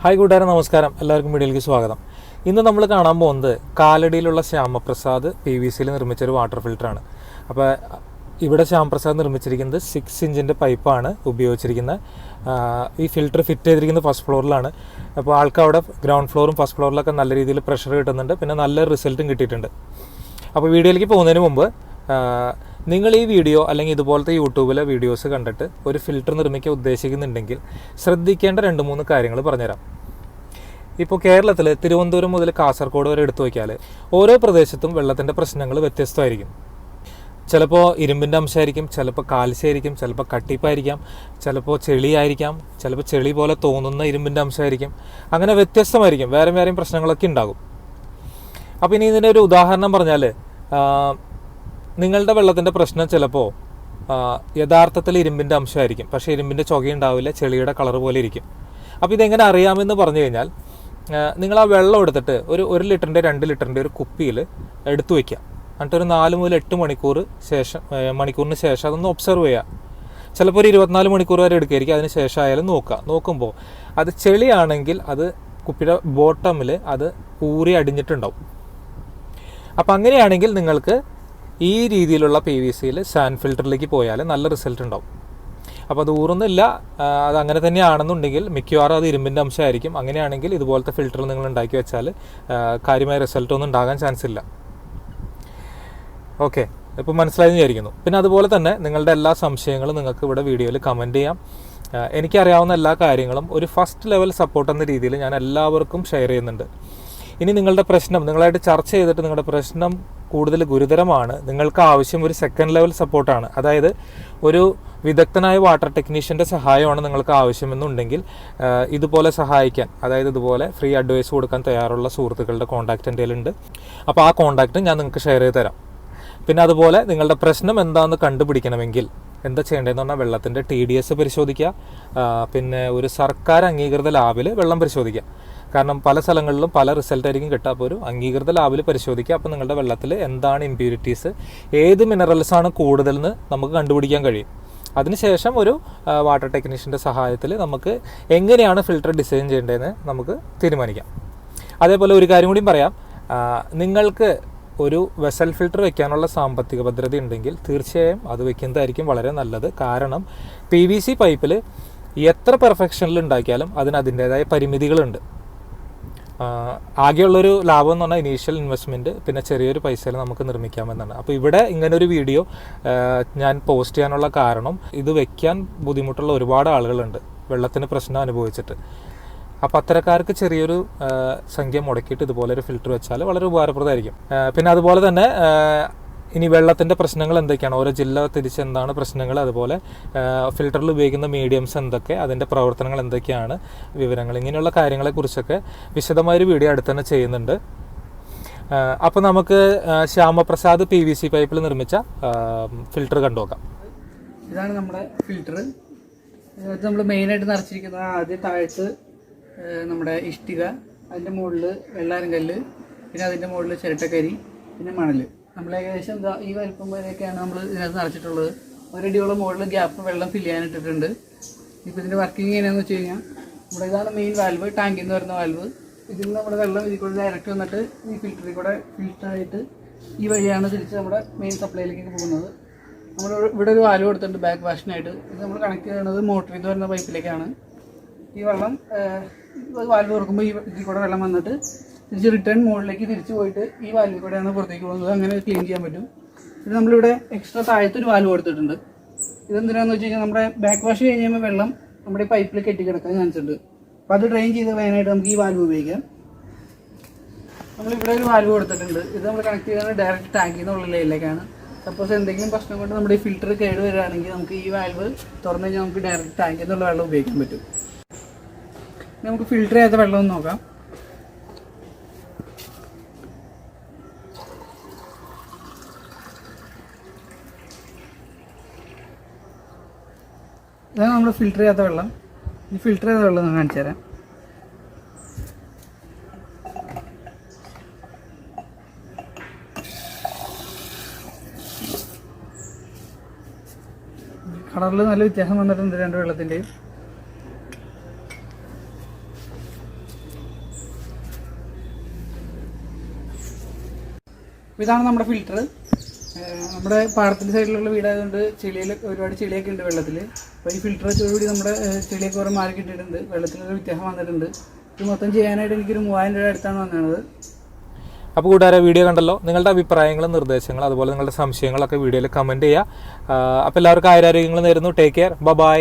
Hi കൂട്ടുകാരെ, നമസ്കാരം. എല്ലാവർക്കും വീഡിയോയിലേക്ക് സ്വാഗതം. ഇന്ന് നമ്മൾ കാണാൻ പോകുന്നത് കാലടിയിലുള്ള ശ്യാമപ്രസാദ് PVC-യിൽ നിർമ്മിച്ചൊരു വാട്ടർ ഫിൽറ്ററാണ്. അപ്പോൾ ഇവിടെ ശ്യാമപ്രസാദ് നിർമ്മിച്ചിരിക്കുന്നത് 6 ഇഞ്ചിൻ്റെ പൈപ്പാണ് ഉപയോഗിച്ചിരിക്കുന്നത്. ഈ ഫിൽറ്റർ ഫിറ്റ് ചെയ്തിരിക്കുന്നത് ഫസ്റ്റ് ഫ്ലോറിലാണ്. അപ്പോൾ ആൾക്ക് അവിടെ ഗ്രൗണ്ട് ഫ്ലോറും ഫസ്റ്റ് ഫ്ലോറിലൊക്കെ നല്ല രീതിയിൽ പ്രഷർ കിട്ടുന്നുണ്ട്, പിന്നെ നല്ല റിസൾട്ടും കിട്ടിയിട്ടുണ്ട്. അപ്പോൾ വീഡിയോയിലേക്ക് പോകുന്നതിന് മുമ്പ് നിങ്ങൾ ഈ വീഡിയോ അല്ലെങ്കിൽ ഇതുപോലത്തെ യൂട്യൂബിലെ വീഡിയോസ് കണ്ടിട്ട് ഒരു ഫിൽറ്റർ നിർമ്മിക്കാൻ ഉദ്ദേശിക്കുന്നുണ്ടെങ്കിൽ ശ്രദ്ധിക്കേണ്ട 2-3 കാര്യങ്ങൾ പറഞ്ഞുതരാം. ഇപ്പോൾ കേരളത്തിൽ തിരുവനന്തപുരം മുതൽ കാസർഗോഡ് വരെ എടുത്തു നോക്കിയാൽ ഓരോ പ്രദേശത്തും വെള്ളത്തിൻ്റെ പ്രശ്നങ്ങൾ വ്യത്യസ്തമായിരിക്കും. ചിലപ്പോൾ ഇരുമ്പിൻ്റെ അംശമായിരിക്കും, ചിലപ്പോൾ കാൽസ്യമായിരിക്കും, ചിലപ്പോൾ കട്ടിപ്പായിരിക്കാം, ചിലപ്പോൾ ചെളിയായിരിക്കാം, ചിലപ്പോൾ ചെളി പോലെ തോന്നുന്ന ഇരുമ്പിൻ്റെ അംശമായിരിക്കും. അങ്ങനെ വ്യത്യസ്തമായിരിക്കും, വേറെയും പ്രശ്നങ്ങളൊക്കെ ഉണ്ടാകും. അപ്പോൾ ഇനി ഇതിൻ്റെ ഒരു ഉദാഹരണം പറഞ്ഞാൽ, നിങ്ങളുടെ വെള്ളത്തിൻ്റെ പ്രശ്നം ചിലപ്പോൾ യഥാർത്ഥത്തിൽ ഇരുമ്പിൻ്റെ അംശമായിരിക്കും, പക്ഷേ ഇരുമ്പിൻ്റെ ചുകയുണ്ടാവില്ല, ചെളിയുടെ കളർ പോലെ ഇരിക്കും. അപ്പോൾ ഇതെങ്ങനെ അറിയാമെന്ന് പറഞ്ഞു കഴിഞ്ഞാൽ, നിങ്ങൾ ആ വെള്ളം എടുത്തിട്ട് ഒരു 1 ലിറ്ററിൻ്റെ 2 ലിറ്ററിൻ്റെ ഒരു കുപ്പിയിൽ എടുത്തു വയ്ക്കുക. എന്നിട്ട് ഒരു 4 മുതൽ 8 മണിക്കൂറിന് ശേഷം അതൊന്ന് ഒബ്സർവ് ചെയ്യുക. ചിലപ്പോൾ ഒരു 24 മണിക്കൂർ വരെ എടുക്കുകയായിരിക്കും. അതിന് ശേഷം ആയാലും നോക്കുമ്പോൾ അത് ചെളിയാണെങ്കിൽ അത് കുപ്പിയുടെ ബോട്ടമിൽ അത് ഊറി അടിഞ്ഞിട്ടുണ്ടാവും. അപ്പം അങ്ങനെയാണെങ്കിൽ നിങ്ങൾക്ക് ഈ രീതിയിലുള്ള PVC-യിൽ സാൻഡ് ഫിൽറ്ററിലേക്ക് പോയാൽ നല്ല റിസൾട്ട് ഉണ്ടാവും. അപ്പോൾ അത് ഊറുന്നില്ല, അത് അങ്ങനെ തന്നെയാണെന്നുണ്ടെങ്കിൽ മിക്കവാറും അത് ഇരുമ്പിൻ്റെ അംശമായിരിക്കും. അങ്ങനെയാണെങ്കിൽ ഇതുപോലത്തെ ഫിൽറ്റർ നിങ്ങൾ ഉണ്ടാക്കി വെച്ചാൽ കാര്യമായ റിസൾട്ടൊന്നും ഉണ്ടാകാൻ ചാൻസ് ഇല്ല. ഓക്കെ, ഇപ്പോൾ മനസ്സിലായെന്ന് വിചാരിക്കുന്നു. പിന്നെ അതുപോലെ തന്നെ നിങ്ങളുടെ എല്ലാ സംശയങ്ങളും നിങ്ങൾക്ക് ഇവിടെ വീഡിയോയിൽ കമൻറ്റ് ചെയ്യാം. എനിക്കറിയാവുന്ന എല്ലാ കാര്യങ്ങളും ഒരു ഫസ്റ്റ് ലെവൽ സപ്പോർട്ട് എന്ന രീതിയിൽ ഞാൻ എല്ലാവർക്കും ഷെയർ ചെയ്യുന്നുണ്ട്. ഇനി നിങ്ങളുടെ പ്രശ്നം നിങ്ങളായിട്ട് ചർച്ച ചെയ്തിട്ട് നിങ്ങളുടെ പ്രശ്നം കൂടുതൽ ഗുരുതരമാണ്, നിങ്ങൾക്ക് ആവശ്യം ഒരു സെക്കൻഡ് ലെവൽ സപ്പോർട്ടാണ്, അതായത് ഒരു വിദഗ്ധനായ വാട്ടർ ടെക്നീഷ്യൻ്റെ സഹായമാണ് നിങ്ങൾക്ക് ആവശ്യമെന്നുണ്ടെങ്കിൽ ഇതുപോലെ സഹായിക്കാൻ, അതായത് ഇതുപോലെ ഫ്രീ അഡ്വൈസ് കൊടുക്കാൻ തയ്യാറുള്ള സുഹൃത്തുക്കളുടെ കോൺടാക്റ്റ് എൻ്റെ കയ്യിലുണ്ട്. അപ്പോൾ ആ കോൺടാക്റ്റ് ഞാൻ നിങ്ങൾക്ക് ഷെയർ ചെയ്ത് തരാം. പിന്നെ അതുപോലെ നിങ്ങളുടെ പ്രശ്നം എന്താണെന്ന് കണ്ടുപിടിക്കണമെങ്കിൽ എന്താ ചെയ്യേണ്ടതെന്ന് പറഞ്ഞാൽ വെള്ളത്തിൻ്റെ TDS പരിശോധിക്കുക, പിന്നെ ഒരു സർക്കാർ അംഗീകൃത ലാബിൽ വെള്ളം പരിശോധിക്കുക. കാരണം പല സ്ഥലങ്ങളിലും പല റിസൾട്ട് ആയിരിക്കും കിട്ടുക. അപ്പോൾ ഒരു അംഗീകൃത ലാബിൽ പരിശോധിക്കുക. അപ്പോൾ നിങ്ങളുടെ വെള്ളത്തിൽ എന്താണ് ഇമ്പ്യൂരിറ്റീസ്, ഏത് മിനറൽസാണ് കൂടുതലെന്ന് നമുക്ക് കണ്ടുപിടിക്കാൻ കഴിയും. അതിനുശേഷം ഒരു വാട്ടർ ടെക്നീഷ്യൻ്റെ സഹായത്തിൽ നമുക്ക് എങ്ങനെയാണ് ഫിൽറ്റർ ഡിസൈൻ ചെയ്യേണ്ടതെന്ന് നമുക്ക് തീരുമാനിക്കാം. അതേപോലെ ഒരു കാര്യം കൂടിയും പറയാം, നിങ്ങൾക്ക് ഒരു വെസൽ ഫിൽറ്റർ വെക്കാനുള്ള സാമ്പത്തിക ഭദ്രത ഉണ്ടെങ്കിൽ തീർച്ചയായും അത് വെക്കുന്നതായിരിക്കും വളരെ നല്ലത്. കാരണം PVC പൈപ്പിൽ എത്ര പെർഫെക്ഷനിൽ ഉണ്ടാക്കിയാലും അതിന് അതിൻ്റേതായ പരിമിതികളുണ്ട്. ആകെയുള്ളൊരു ലാഭം എന്ന് പറഞ്ഞാൽ ഇനീഷ്യൽ ഇൻവെസ്റ്റ്മെൻറ്റ്, പിന്നെ ചെറിയൊരു പൈസയിൽ നമുക്ക് നിർമ്മിക്കാമെന്നാണ്. അപ്പോൾ ഇവിടെ ഇങ്ങനൊരു വീഡിയോ ഞാൻ പോസ്റ്റ് ചെയ്യാനുള്ള കാരണം, ഇത് വെക്കാൻ ബുദ്ധിമുട്ടുള്ള ഒരുപാട് ആളുകളുണ്ട് വെള്ളത്തിന് പ്രശ്നം അനുഭവിച്ചിട്ട്. അപ്പോൾ അത്തരക്കാർക്ക് ചെറിയൊരു സംഖ്യ മുടക്കിയിട്ട് ഇതുപോലെ ഒരു ഫിൽറ്റർ വെച്ചാൽ വളരെ ഉപകാരപ്രദമായിരിക്കും. പിന്നെ അതുപോലെ തന്നെ ഇനി വെള്ളത്തിൻ്റെ പ്രശ്നങ്ങൾ എന്തൊക്കെയാണ്, ഓരോ ജില്ല തിരിച്ച് എന്താണ് പ്രശ്നങ്ങൾ, അതുപോലെ ഫിൽറ്ററിൽ ഉപയോഗിക്കുന്ന മീഡിയംസ് എന്തൊക്കെ, അതിൻ്റെ പ്രവർത്തനങ്ങൾ എന്തൊക്കെയാണ്, വിവരങ്ങൾ, ഇങ്ങനെയുള്ള കാര്യങ്ങളെക്കുറിച്ചൊക്കെ വിശദമായൊരു വീഡിയോ അടുത്ത് തന്നെ ചെയ്യുന്നുണ്ട്. അപ്പോൾ നമുക്ക് ശ്യാമപ്രസാദ് PVC പൈപ്പിൽ നിർമ്മിച്ച ഫിൽറ്റർ കണ്ടുനോക്കാം. ഇതാണ് നമ്മുടെ ഫിൽറ്റർ. ഇതിനകത്ത് നമ്മൾ മെയിനായിട്ട് നിറച്ചിരിക്കുന്നത് ആദ്യം താഴത്ത് നമ്മുടെ ഇഷ്ടിക, അതിൻ്റെ മുകളിൽ വെള്ളാരങ്കല്ല്, പിന്നെ അതിൻ്റെ മുകളിൽ ചിരട്ടക്കരി, പിന്നെ മണൽ. നമ്മൾ ഏകദേശം ഈ വലിപ്പം വരെയൊക്കെയാണ് നമ്മൾ ഇതിനകത്ത് നിറച്ചിട്ടുള്ളത്. 1 അടിയോളം മുകളിൽ ഗ്യാപ്പ് വെള്ളം ഫില്ല് ചെയ്യാനിട്ടിട്ടുണ്ട്. ഇപ്പോൾ ഇതിൻ്റെ വർക്കിംഗ് എങ്ങനെയാണെന്ന് വെച്ച് കഴിഞ്ഞാൽ, നമ്മുടെ ഇതാണ് മെയിൻ വാൽവ്, ടാങ്കിൽ നിന്ന് വരുന്ന വാൽവ്. ഇതിൽ നിന്ന് നമ്മുടെ വെള്ളം ഇതിൽ കൂടെ ഡയറക്റ്റ് വന്നിട്ട് ഈ ഫിൽറ്ററിൽ കൂടെ ഫിൽറ്ററായിട്ട് ഈ വഴിയാണ് തിരിച്ച് നമ്മുടെ മെയിൻ സപ്ലൈയിലേക്ക് പോകുന്നത്. നമ്മൾ ഇവിടെ ഒരു വാൽവ് കൊടുത്തിട്ടുണ്ട് ബാക്ക് വാഷിനായിട്ട്. ഇത് നമ്മൾ കണക്ട് ചെയ്യുന്നത് മോട്ടറിൽ നിന്ന് വരുന്ന പൈപ്പിലേക്കാണ്. ഈ വെള്ളം വാൽവ് തുറക്കുമ്പോൾ ഈ ഇതിൽ കൂടെ വെള്ളം വന്നിട്ട് തിരിച്ച് റിട്ടേൺ മുകളിലേക്ക് തിരിച്ച് പോയിട്ട് ഈ വാൽവിൽ കൂടെയാണ് പുറത്തേക്ക് പോകുന്നത്. അങ്ങനെ ക്ലീൻ ചെയ്യാൻ പറ്റും. ഇത് നമ്മളിവിടെ എക്സ്ട്രാ താഴത്തൊരു വാൽവ് കൊടുത്തിട്ടുണ്ട്. ഇതെന്തിനാണെന്ന് വെച്ച് കഴിഞ്ഞാൽ നമ്മുടെ ബാക്ക് വാഷ് കഴിഞ്ഞ് കഴിയുമ്പോൾ വെള്ളം നമ്മുടെ പൈപ്പിൽ കെട്ടിക്കിടക്കാൻ ചാൻസ് ഉണ്ട്. അപ്പോൾ അത് ഡ്രെയിൻ ചെയ്ത് കളയാനായിട്ട് നമുക്ക് ഈ വാൽവ് ഉപയോഗിക്കാം. നമ്മളിവിടെ ഒരു വാൽവ് കൊടുത്തിട്ടുണ്ട്. ഇത് നമ്മൾ കണക്ട് ചെയ്യുന്നത് ഡയറക്റ്റ് ടാങ്കിൽ നിന്നുള്ള ലൈനിലേക്കാണ്. സപ്പോസ് എന്തെങ്കിലും പ്രശ്നം കൊണ്ട് നമ്മുടെ ഈ ഫിൽറ്റർ കേട് വരികയാണെങ്കിൽ നമുക്ക് ഈ വാൽവ് തുറന്നു കഴിഞ്ഞാൽ നമുക്ക് ഡയറക്റ്റ് ടാങ്കിൽ നിന്നുള്ള വെള്ളം ഉപയോഗിക്കാൻ പറ്റും. നമുക്ക് ഫിൽറ്റർ ചെയ്യാത്ത വെള്ളം ഒന്ന് നോക്കാം. ഇതാണ് നമ്മൾ ഫിൽറ്റർ ചെയ്യാത്ത വെള്ളം. ഈ ഫിൽറ്റർ ചെയ്ത വെള്ളം ഞാൻ കാണിച്ചു തരാം. കളറിൽ നല്ല വ്യത്യാസം വന്നിട്ടുണ്ട് 2 വെള്ളത്തിൻ്റെയും. ഇതാണ് നമ്മുടെ ഫിൽറ്റർ. നമ്മുടെ പാടത്തിൻ്റെ സൈഡിലുള്ള വീടായതുകൊണ്ട് ഒരുപാട് ചെളിയൊക്കെ ഉണ്ട് വെള്ളത്തിൽ. അപ്പോൾ ഈ ഫിൽറ്റർ വെച്ചതോടുകൂടി നമ്മുടെ ചെളിയൊക്കെ കുറേ മാറി കിട്ടിയിട്ടുണ്ട്, വെള്ളത്തിലൊരു വ്യത്യാസം വന്നിട്ടുണ്ട്. ഇത് മൊത്തം ചെയ്യാനായിട്ട് എനിക്കൊരു 3000 രൂപ അടുത്താണ് വന്നത്. അപ്പോൾ കൂട്ടുകാരെ, വീഡിയോ കണ്ടല്ലോ. നിങ്ങളുടെ അഭിപ്രായങ്ങളും നിർദ്ദേശങ്ങളും അതുപോലെ നിങ്ങളുടെ സംശയങ്ങളൊക്കെ വീഡിയോയിൽ കമൻറ്റ് ചെയ്യുക. അപ്പോൾ എല്ലാവർക്കും ആരോഗ്യങ്ങൾ നേരുന്നു. Take care. ബൈ.